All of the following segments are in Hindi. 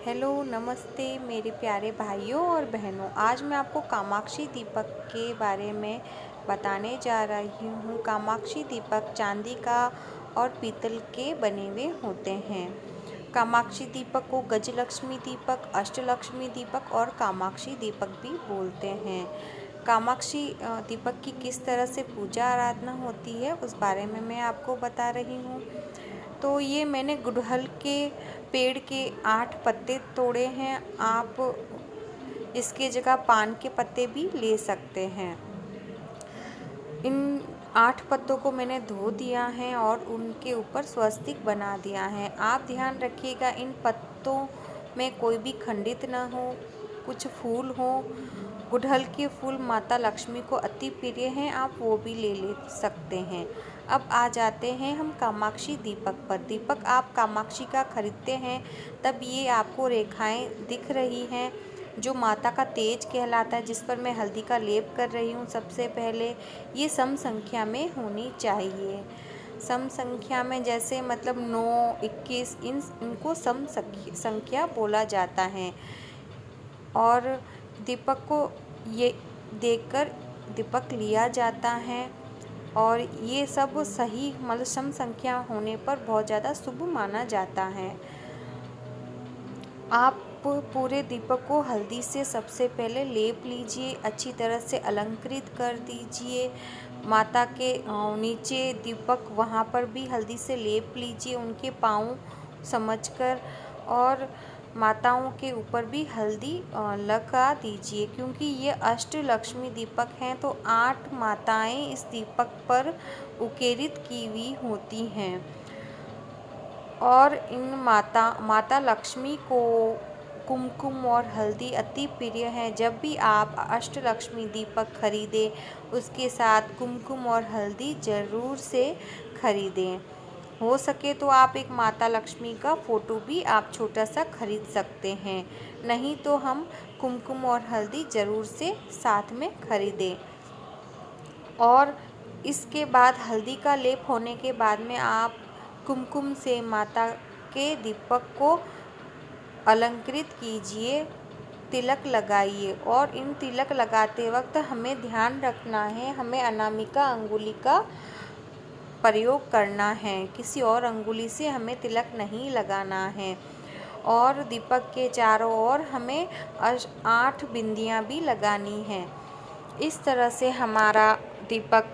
हेलो नमस्ते मेरे प्यारे भाइयों और बहनों। आज मैं आपको कामाक्षी दीपक के बारे में बताने जा रही हूँ। कामाक्षी दीपक चांदी का और पीतल के बने हुए होते हैं। कामाक्षी दीपक को गजलक्ष्मी दीपक, अष्टलक्ष्मी दीपक और कामाक्षी दीपक भी बोलते हैं। कामाक्षी दीपक की किस तरह से पूजा आराधना होती है उस बारे में मैं आपको बता रही हूँ। तो ये मैंने गुड़हल के पेड़ के 8 पत्ते तोड़े हैं। आप इसके जगह पान के पत्ते भी ले सकते हैं। इन 8 पत्तों को मैंने धो दिया है और उनके ऊपर स्वस्तिक बना दिया है। आप ध्यान रखिएगा इन पत्तों में कोई भी खंडित ना हो, कुछ फूल हो। गुड़हल के फूल माता लक्ष्मी को अति प्रिय हैं, आप वो भी ले सकते हैं। अब आ जाते हैं हम कामाक्षी दीपक पर। दीपक आप कामाक्षी का खरीदते हैं तब ये आपको रेखाएं दिख रही हैं जो माता का तेज कहलाता है, जिस पर मैं हल्दी का लेप कर रही हूँ। सबसे पहले ये सम संख्या में होनी चाहिए। सम संख्या में जैसे मतलब 9, 21 इनको सम संख्या बोला जाता है। और दीपक को ये देखकर दीपक लिया जाता है और ये सब सही मतलब सम संख्या होने पर बहुत ज़्यादा शुभ माना जाता है। आप पूरे दीपक को हल्दी से सबसे पहले लेप लीजिए, अच्छी तरह से अलंकृत कर दीजिए। माता के नीचे दीपक वहाँ पर भी हल्दी से लेप लीजिए, उनके पाँव समझकर। और माताओं के ऊपर भी हल्दी लगा दीजिए, क्योंकि ये अष्टलक्ष्मी दीपक हैं तो 8 माताएं इस दीपक पर उकेरित की हुई होती हैं। और इन माता लक्ष्मी को कुमकुम और हल्दी अति प्रिय है। जब भी आप अष्टलक्ष्मी दीपक खरीदें उसके साथ कुमकुम और हल्दी ज़रूर से खरीदें। हो सके तो आप एक माता लक्ष्मी का फ़ोटो भी आप छोटा सा खरीद सकते हैं, नहीं तो हम कुमकुम और हल्दी ज़रूर से साथ में खरीदें। और इसके बाद हल्दी का लेप होने के बाद में आप कुमकुम से माता के दीपक को अलंकृत कीजिए, तिलक लगाइए। और इन तिलक लगाते वक्त हमें ध्यान रखना है, हमें अनामिका अंगुली का प्रयोग करना है, किसी और अंगुली से हमें तिलक नहीं लगाना है। और दीपक के चारों ओर हमें 8 बिंदियाँ भी लगानी हैं। इस तरह से हमारा दीपक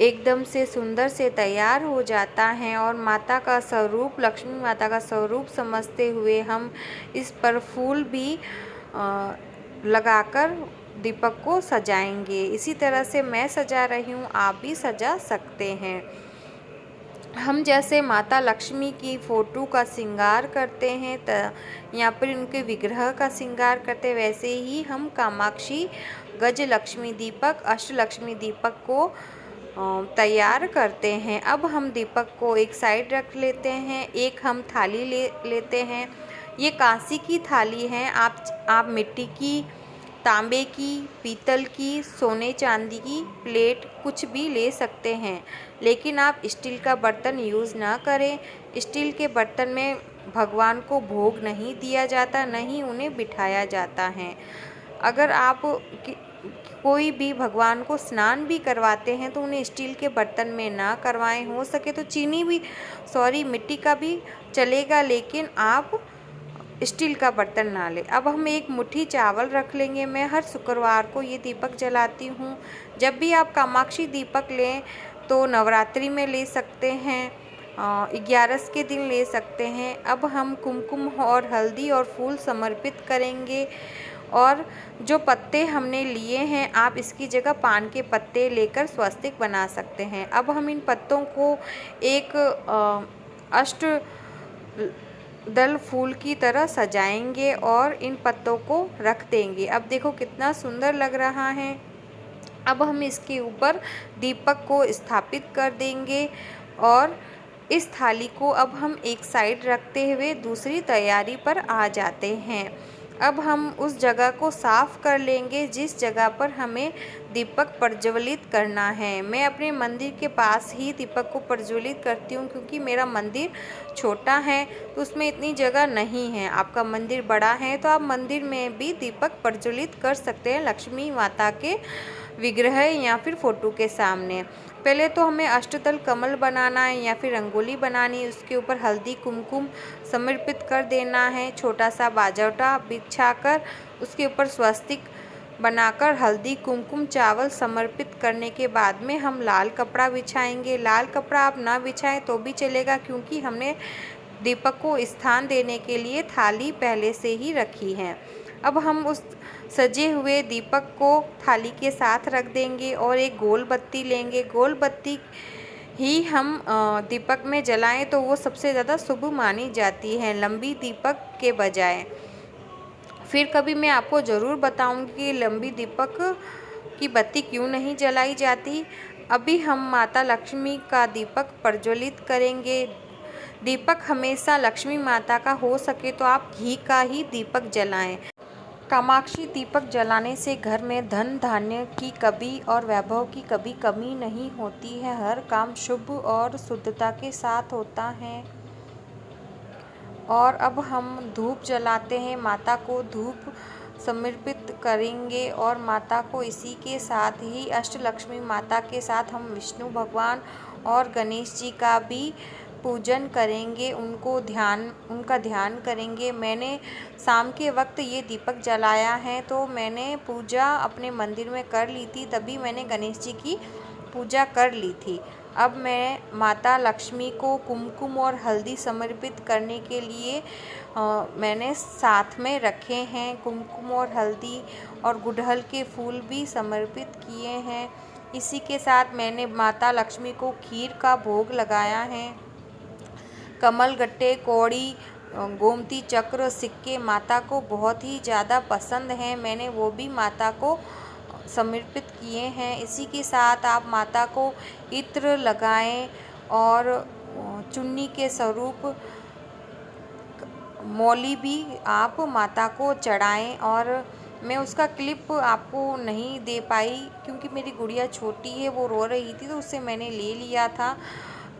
एकदम से सुंदर से तैयार हो जाता है। और माता का स्वरूप, लक्ष्मी माता का स्वरूप समझते हुए हम इस पर फूल भी लगाकर दीपक को सजाएंगे। इसी तरह से मैं सजा रही हूँ, आप भी सजा सकते हैं। हम जैसे माता लक्ष्मी की फ़ोटो का श्रृंगार करते हैं यहाँ पर उनके विग्रह का श्रृंगार करते हैं, वैसे ही हम कामाक्षी गज लक्ष्मी दीपक, अष्टलक्ष्मी दीपक को तैयार करते हैं। अब हम दीपक को एक साइड रख लेते हैं, एक हम थाली लेते हैं। ये कांसी की थाली है। आप मिट्टी की, तांबे की, पीतल की, सोने चांदी की प्लेट कुछ भी ले सकते हैं, लेकिन आप स्टील का बर्तन यूज़ ना करें। स्टील के बर्तन में भगवान को भोग नहीं दिया जाता, नहीं उन्हें बिठाया जाता है। अगर आप कोई भी भगवान को स्नान भी करवाते हैं तो उन्हें स्टील के बर्तन में ना करवाएं। हो सके तो मिट्टी का भी चलेगा, लेकिन आप स्टील का बर्तन ना लें। अब हम एक मुट्ठी चावल रख लेंगे। मैं हर शुक्रवार को ये दीपक जलाती हूँ। जब भी आप कामाक्षी दीपक लें तो नवरात्रि में ले सकते हैं, 11 के दिन ले सकते हैं। अब हम कुमकुम और हल्दी और फूल समर्पित करेंगे। और जो पत्ते हमने लिए हैं, आप इसकी जगह पान के पत्ते लेकर स्वस्तिक बना सकते हैं। अब हम इन पत्तों को एक अष्ट दल फूल की तरह सजाएंगे और इन पत्तों को रख देंगे। अब देखो कितना सुंदर लग रहा है। अब हम इसके ऊपर दीपक को स्थापित कर देंगे और इस थाली को अब हम एक साइड रखते हुए दूसरी तैयारी पर आ जाते हैं। अब हम उस जगह को साफ कर लेंगे जिस जगह पर हमें दीपक प्रज्वलित करना है। मैं अपने मंदिर के पास ही दीपक को प्रज्वलित करती हूँ, क्योंकि मेरा मंदिर छोटा है तो उसमें इतनी जगह नहीं है। आपका मंदिर बड़ा है तो आप मंदिर में भी दीपक प्रज्वलित कर सकते हैं, लक्ष्मी माता के विग्रह या फिर फोटो के सामने। पहले तो हमें अष्टदल कमल बनाना है या फिर रंगोली बनानी है। उसके ऊपर हल्दी कुमकुम समर्पित कर देना है। छोटा सा बाजौटा बिछाकर उसके ऊपर स्वस्तिक बनाकर हल्दी कुमकुम चावल समर्पित करने के बाद में हम लाल कपड़ा बिछाएंगे। लाल कपड़ा आप ना बिछाएं तो भी चलेगा, क्योंकि हमने दीपक को स्थान देने के लिए थाली पहले से ही रखी है। अब हम उस सजे हुए दीपक को थाली के साथ रख देंगे और एक गोल बत्ती लेंगे। गोल बत्ती ही हम दीपक में जलाएं तो वो सबसे ज़्यादा शुभ मानी जाती है, लंबी दीपक के बजाय। फिर कभी मैं आपको ज़रूर बताऊंगी कि लंबी दीपक की बत्ती क्यों नहीं जलाई जाती। अभी हम माता लक्ष्मी का दीपक प्रज्वलित करेंगे। दीपक हमेशा लक्ष्मी माता का हो सके तो आप घी का ही दीपक जलाएं। कामाक्षी दीपक जलाने से घर में धन धान्य की कभी और वैभव की कभी कमी नहीं होती है। हर काम शुभ और शुद्धता के साथ होता है। और अब हम धूप जलाते हैं, माता को धूप समर्पित करेंगे और माता को इसी के साथ ही अष्टलक्ष्मी माता के साथ हम विष्णु भगवान और गणेश जी का भी पूजन करेंगे, उनका ध्यान करेंगे। मैंने शाम के वक्त ये दीपक जलाया है, तो मैंने पूजा अपने मंदिर में कर ली थी, तभी मैंने गणेश जी की पूजा कर ली थी। अब मैं माता लक्ष्मी को कुमकुम और हल्दी समर्पित करने के लिए मैंने साथ में रखे हैं। कुमकुम और हल्दी और गुड़हल के फूल भी समर्पित किए हैं। इसी के साथ मैंने माता लक्ष्मी को खीर का भोग लगाया है। कमल गट्टे कौड़ी गोमती चक्र सिक्के माता को बहुत ही ज़्यादा पसंद हैं, मैंने वो भी माता को समर्पित किए हैं। इसी के साथ आप माता को इत्र लगाएं और चुन्नी के स्वरूप मौली भी आप माता को चढ़ाएं। और मैं उसका क्लिप आपको नहीं दे पाई क्योंकि मेरी गुड़िया छोटी है, वो रो रही थी, तो उससे मैंने ले लिया था।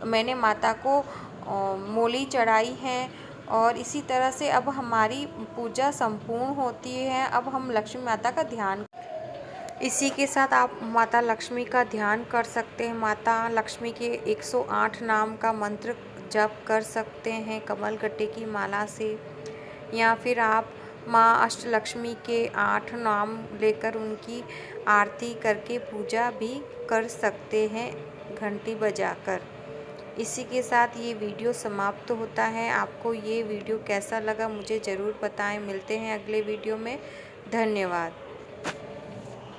मैंने माता को मौली चढ़ाई है और इसी तरह से अब हमारी पूजा संपूर्ण होती है। अब हम लक्ष्मी माता का ध्यान, इसी के साथ आप माता लक्ष्मी का ध्यान कर सकते हैं। माता लक्ष्मी के 108 नाम का मंत्र जप कर सकते हैं कमल गट्टे की माला से, या फिर आप माँ अष्टलक्ष्मी के 8 नाम लेकर उनकी आरती करके पूजा भी कर सकते हैं घंटी बजाकर। इसी के साथ ये वीडियो समाप्त होता है। आपको ये वीडियो कैसा लगा मुझे ज़रूर बताएं। मिलते हैं अगले वीडियो में। धन्यवाद।